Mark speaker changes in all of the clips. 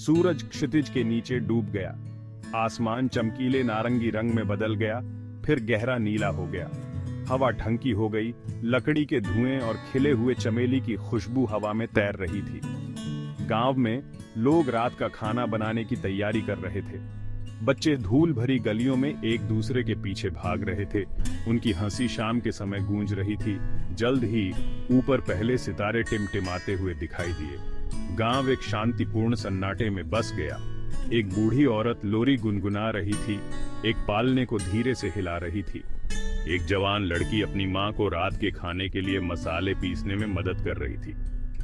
Speaker 1: सूरज क्षितिज के नीचे डूब गया। आसमान चमकीले नारंगी रंग में बदल गया, फिर गहरा नीला हो गया। हवा ढंकी हो गई, लकड़ी के धुएं और खिले हुए चमेली की खुशबू हवा में तैर रही थी। गांव में लोग रात का खाना बनाने की तैयारी कर रहे थे। बच्चे धूल भरी गलियों में एक दूसरे के पीछे भाग रहे थे। उनकी हंसी शाम के समय गूंज रही थी। जल्द ही ऊपर पहले सितारे टिमटिमाते हुए दिखाई दिए। गांव एक शांतिपूर्ण सन्नाटे में बस गया। एक बूढ़ी औरत लोरी गुनगुना रही थी, एक पालने को धीरे से हिला रही थी। एक जवान लड़की अपनी माँ को रात के खाने के लिए मसाले पीसने में मदद कर रही थी।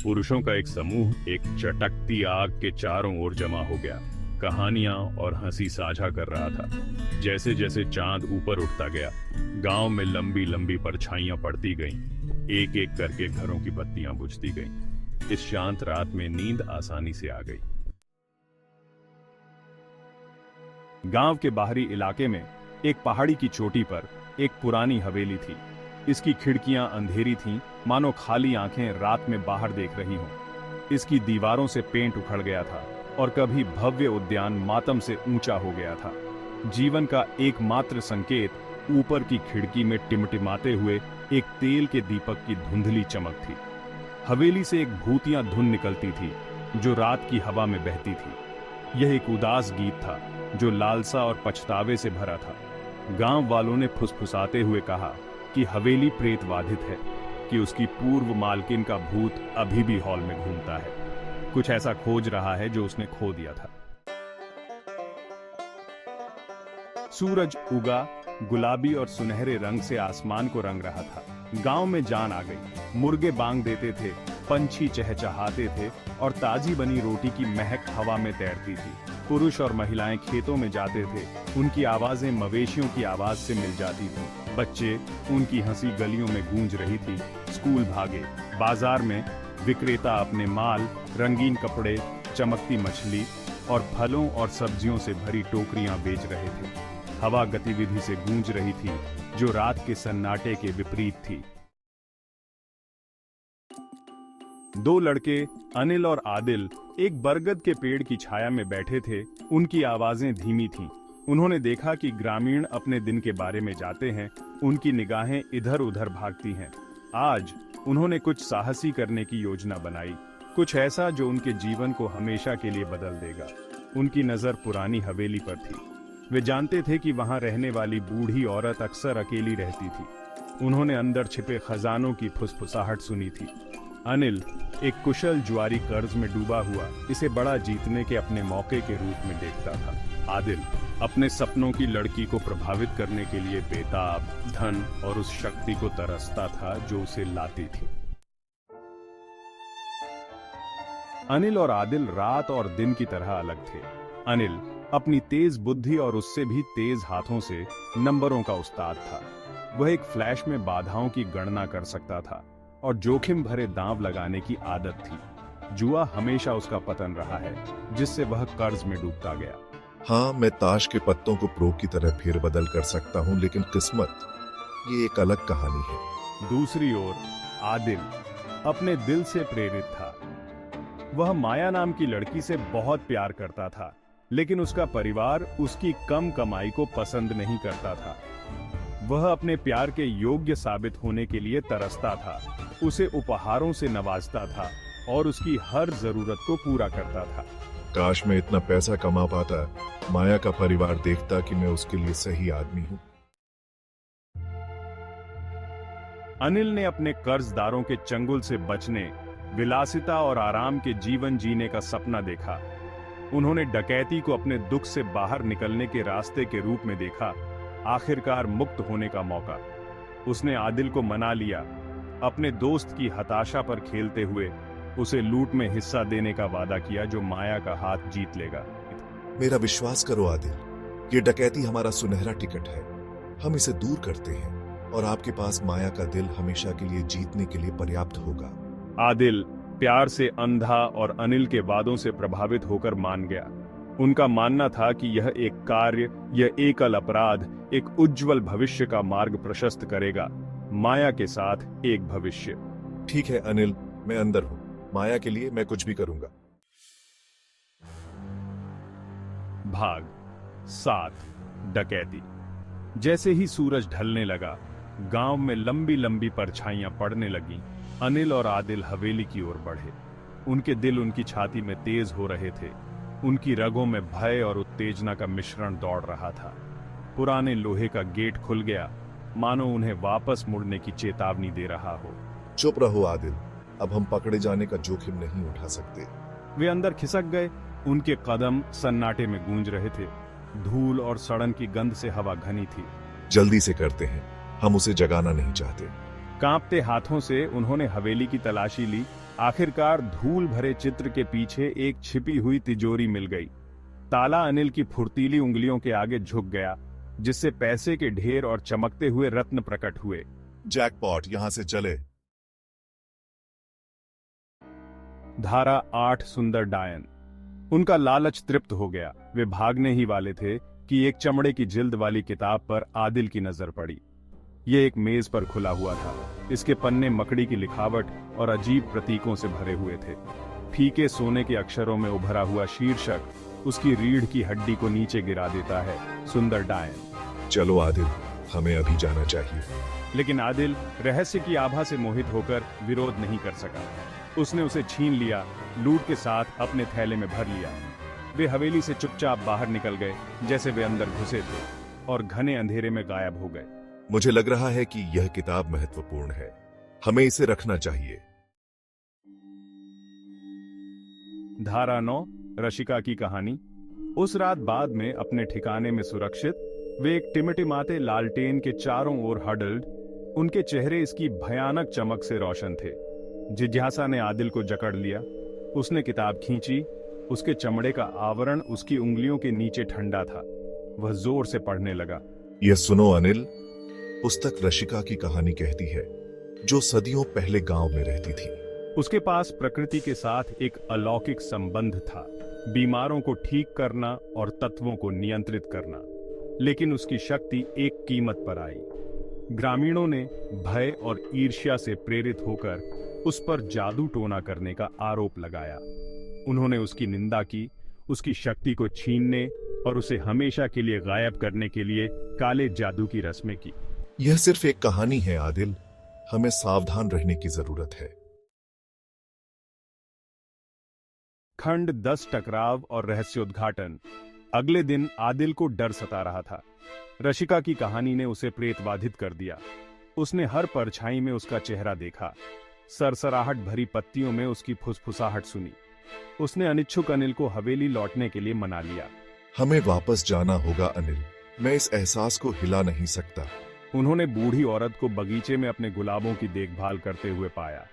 Speaker 1: पुरुषों का एक समूह एक चटकती आग के चारों ओर जमा हो गया, कहानियां और हंसी साझा कर रहा था। जैसे जैसे चांद ऊपर उठता गया, गांव में लंबी लंबी परछाइयां पड़ती गईं। एक एक करके घरों की बत्तियां बुझती गईं। इस शांत रात में नींद आसानी से आ गई। गांव के बाहरी इलाके में एक पहाड़ी की चोटी पर एक पुरानी हवेली थी। इसकी खिड़कियां अंधेरी थीं, मानो खाली आंखें रात में बाहर देख रही हों। इसकी दीवारों से पेंट उखड़ गया था और कभी भव्य उद्यान मातम से ऊंचा हो गया था। जीवन का एकमात्र संकेत ऊपर की खिड़की में टिमटिमाते हुए एक तेल के दीपक की धुंधली चमक थी। हवेली से एक भूतिया धुन निकलती थी जो रात की हवा में बहती थी। यह एक उदास गीत था जो लालसा और पछतावे से भरा था। गांव वालों ने फुसफुसाते हुए कहा कि हवेली प्रेतबाधित है, कि उसकी पूर्व मालकिन का भूत अभी भी हॉल में घूमता है, कुछ ऐसा खोज रहा है जो उसने खो दिया था। सूरज उगा, गुलाबी और सुनहरे रंग से आसमान को रंग रहा था। गांव में जान आ गई। मुर्गे बांग देते थे, पंछी चहचहाते थे और ताजी बनी रोटी की महक हवा में तैरती थी। पुरुष और महिलाएं खेतों में जाते थे, उनकी आवाजें मवेशियों की आवाज से मिल जाती थीं। बच्चे, उनकी हंसी गलियों में गूंज रही थी। स्कूल भागे। बाजार में विक्रेता अपने माल, रंगीन कपड़े, चमकती मछली और फलों और सब्जियों से भरी टोकरियां बेच रहे थे। हवा गतिविधि से गूंज रही थी जो रात के सन्नाटे के विपरीत थी। दो लड़के, अनिल और आदिल, एक बरगद के पेड़ की छाया में बैठे थे। उनकी आवाजें धीमी थीं। उन्होंने देखा कि ग्रामीण अपने दिन के बारे में जाते हैं। उनकी निगाहें इधर उधर भागती हैं। आज उन्होंने कुछ साहसी करने की योजना बनाई, कुछ ऐसा जो उनके जीवन को हमेशा के लिए बदल देगा। उनकी नजर पुरानी हवेली पर थी। वे जानते थे कि वहां रहने वाली बूढ़ी औरत अक्सर अकेली रहती थी। उन्होंने अंदर छिपे खजानों की फुसफुसाहट सुनी थी। अनिल, एक कुशल जुआरी कर्ज में डूबा हुआ, इसे बड़ा जीतने के अपने मौके के रूप में देखता था। आदिल, अपने सपनों की लड़की को प्रभावित करने के लिए बेताब, धन और उस शक्ति को तरसता था जो उसे लाती थी। अनिल और आदिल रात और दिन की तरह अलग थे। अनिल अपनी तेज बुद्धि और उससे भी तेज हाथों से नंबरों का उस्ताद था। वह एक फ्लैश में बाधाओं की गणना कर सकता था और जोखिम भरे दांव लगाने की आदत थी। जुआ हमेशा उसका पतन रहा है, जिससे वह कर्ज में डूबता गया।
Speaker 2: हाँ, मैं ताश के पत्तों को प्रो की तरह फेरबदल कर सकता हूँ, लेकिन किस्मत, ये एक अलग कहानी है।
Speaker 1: दूसरी ओर आदिल अपने दिल से प्रेरित था। वह माया नाम की लड़की से बहुत प्यार करता था, लेकिन उसका परिवार उसकी कम कमाई को पसंद नहीं करता था। वह अपने प्यार के योग्य साबित होने के लिए तरसता था, उसे उपहारों से नवाजता था और उसकी हर जरूरत को पूरा करता था।
Speaker 2: काश मैं इतना पैसा कमा पाता, माया का परिवार देखता कि मैं उसके लिए सही आदमी हूँ।
Speaker 1: अनिल ने अपने कर्जदारों के चंगुल से बचने, विलासिता और आराम के जीवन जीने का सपना देखा। उन्होंने डकैती को अपने दुख से बाहर निकलने के रास्ते के रूप में देखा। आखिरकार मुक्त होने का मौका। उसने आदिल को मना लिया। अपने दोस्त की हताशा पर खेलते हुए उसे लूट में हिस्सा देने का वादा किया जो माया का हाथ जीत लेगा।
Speaker 2: मेरा विश्वास करो आदिल, ये डकैती हमारा सुनहरा टिकट है। हम इसे दूर करते हैं और आपके पास माया का दिल हमेशा के लिए जीतने के लिए पर्याप्त होगा।
Speaker 1: आदिल प्यार से अंधा और अनिल के वादों से प्रभावित होकर मान गया। उनका मानना था कि यह एक कार्य, यह एकल अपराध एक उज्जवल भविष्य का मार्ग प्रशस्त करेगा। माया के साथ एक भविष्य।
Speaker 2: ठीक है अनिल, मैं अंदर हूँ। माया के लिए मैं कुछ भी करूंगा।
Speaker 1: भाग 7 डकैती। जैसे ही सूरज ढलने लगा, गांव में लंबी लंबी परछाइयां पड़ने लगीं। अनिल और आदिल हवेली की ओर बढ़े। उनके दिल उनकी छाती में तेज हो रहे थे। उनकी रगों में भय और उत्तेजना का मिश्रण दौड़ रहा था। पुराने लोहे का गेट खुल गया, मानो उन्हें वापस मुड़ने की चेतावनी दे रहा हो।
Speaker 2: चुप रहो आदिल, अब हम पकड़े जाने का जोखिम नहीं उठा सकते।
Speaker 1: वे अंदर खिसक गए। उनके कदम सन्नाटे में गूंज रहे थे। धूल और सड़न की गंध से हवा घनी थी।
Speaker 2: जल्दी से करते हैं, हम उसे जगाना नहीं चाहते।
Speaker 1: कांपते हाथों से उन्होंने हवेली की तलाशी ली। आखिरकार धूल भरे चित्र के पीछे एक छिपी हुई तिजोरी मिल गई। ताला अनिल की फुर्तीली उंगलियों के आगे झुक गया, जिससे पैसे के ढेर और चमकते हुए रत्न प्रकट हुए।
Speaker 2: जैकपॉट, यहां से चले।
Speaker 1: धारा 8 सुंदर डायन। उनका लालच तृप्त हो गया। वे भागने ही वाले थे कि एक चमड़े की जिल्द वाली किताब पर आदिल की नजर पड़ी। ये एक मेज पर खुला हुआ था। इसके पन्ने मकड़ी की लिखावट और अजीब प्रतीकों से भरे हुए थे। फीके सोने के अक्षरों में उभरा हुआ शीर्षक उसकी रीढ़ की हड्डी को नीचे गिरा देता है, सुंदर डायन।
Speaker 2: चलो आदिल, हमें अभी जाना चाहिए।
Speaker 1: लेकिन आदिल रहस्य की आभा से मोहित होकर विरोध नहीं कर सका। उसने उसे छीन लिया, लूट के साथ अपने थैले में भर लिया। वे हवेली से चुपचाप बाहर निकल गए, जैसे वे अंदर घुसे थे, और घने अंधेरे में गायब हो गए।
Speaker 2: मुझे लग रहा है कि यह किताब महत्वपूर्ण है, हमें इसे रखना चाहिए।
Speaker 1: धारा 9 रशिका की कहानी। उस रात बाद में अपने ठिकाने में सुरक्षित, वे एक टिमटिमाते लालटेन के चारों ओर हडल्ड। उनके चेहरे इसकी भयानक चमक से रोशन थे। जिज्ञासा ने आदिल को जकड़ लिया। उसने किताब खींची। उसके चमड़े का आवरण उसकी उंगलियों के नीचे ठंडा था। वह जोर से पढ़ने लगा।
Speaker 2: यह सुनो अनिल, पुस्तक रशिका की कहानी कहती है, जो सदियों पहले गांव में रहती थी।
Speaker 1: उसके पास प्रकृति के साथ एक अलौकिक संबंध था, बीमारों को ठीक करना और तत्वों को नियंत्रित करना। लेकिन उसकी शक्ति एक कीमत पर आई। ग्रामीणों ने भय और ईर्ष्या से प्रेरित होकर उस पर जादू टोना करने का आरोप लगाया। उन्होंने उसकी निंदा की, उसकी शक्ति को छीनने और उसे हमेशा के लिए गायब करने के लिए काले जादू की रस्में की।
Speaker 2: यह सिर्फ एक कहानी है आदिल, हमें सावधान रहने की जरूरत है।
Speaker 1: खंड 10 टकराव और रहस्योद्घाटन। अगले दिन आदिल को डर सता रहा था। रशिका की कहानी ने उसे प्रेतबाधित कर दिया। उसने हर परछाई में उसका चेहरा देखा। सरसराहट भरी पत्तियों में उसकी फुसफुसाहट सुनी। उसने अनिच्छुक अनिल को हवेली लौटने के लिए मना लिया।
Speaker 2: हमें वापस जाना होगा अनिल, मैं इस एहसास को हिला नहीं सकता।
Speaker 1: उन्होंने बूढ़ी औरत को बगीचे में अपने गुलाबों की देखभाल करते हुए पाया।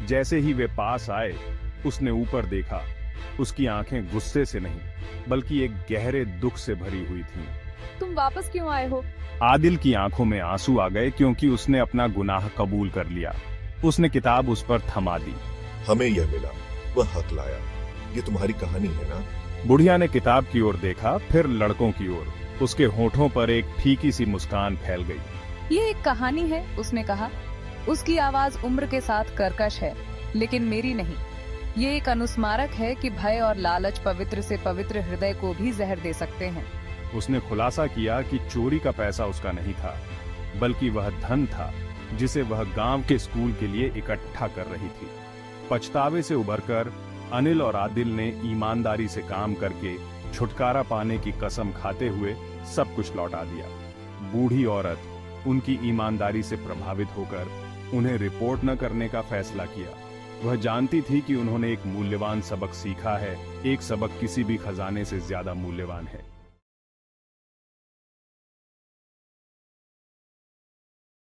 Speaker 1: जैसे ही वे पास आए, उसने ऊपर देखा। उसकी आंखें गुस्से से नहीं, बल्कि एक गहरे दुख से भरी हुई थीं।
Speaker 3: तुम वापस क्यों आए हो?
Speaker 1: आदिल की आंखों में आंसू आ गए, क्योंकि उसने अपना गुनाह कबूल कर लिया। उसने किताब उस पर थमा दी।
Speaker 2: हमें यह मिला, वह हक लाया। ये तुम्हारी कहानी है ना?
Speaker 1: बुढ़िया ने किताब की ओर देखा, फिर लड़कों की ओर। उसके होठों पर एक फीकी सी मुस्कान फैल गई।
Speaker 3: ये एक कहानी है, उसने कहा। उसकी आवाज उम्र के साथ कर्कश है, लेकिन मेरी नहीं। ये एक अनुस्मारक है कि भय और लालच पवित्र से पवित्र हृदय को भी जहर दे सकते हैं।
Speaker 1: उसने खुलासा किया कि चोरी का पैसा उसका नहीं था, बल्कि वह धन था जिसे वह गांव के स्कूल के लिए इकट्ठा कर रही थी। पछतावे से उबरकर अनिल और आदिल ने ईमानदारी से काम करके छुटकारा पाने की कसम खाते हुए सब कुछ लौटा दिया। बूढ़ी औरत उनकी ईमानदारी से प्रभावित होकर उन्हें रिपोर्ट न करने का फैसला किया। वह जानती थी कि उन्होंने एक मूल्यवान सबक सीखा है। एक सबक किसी भी खजाने से ज्यादा मूल्यवान है।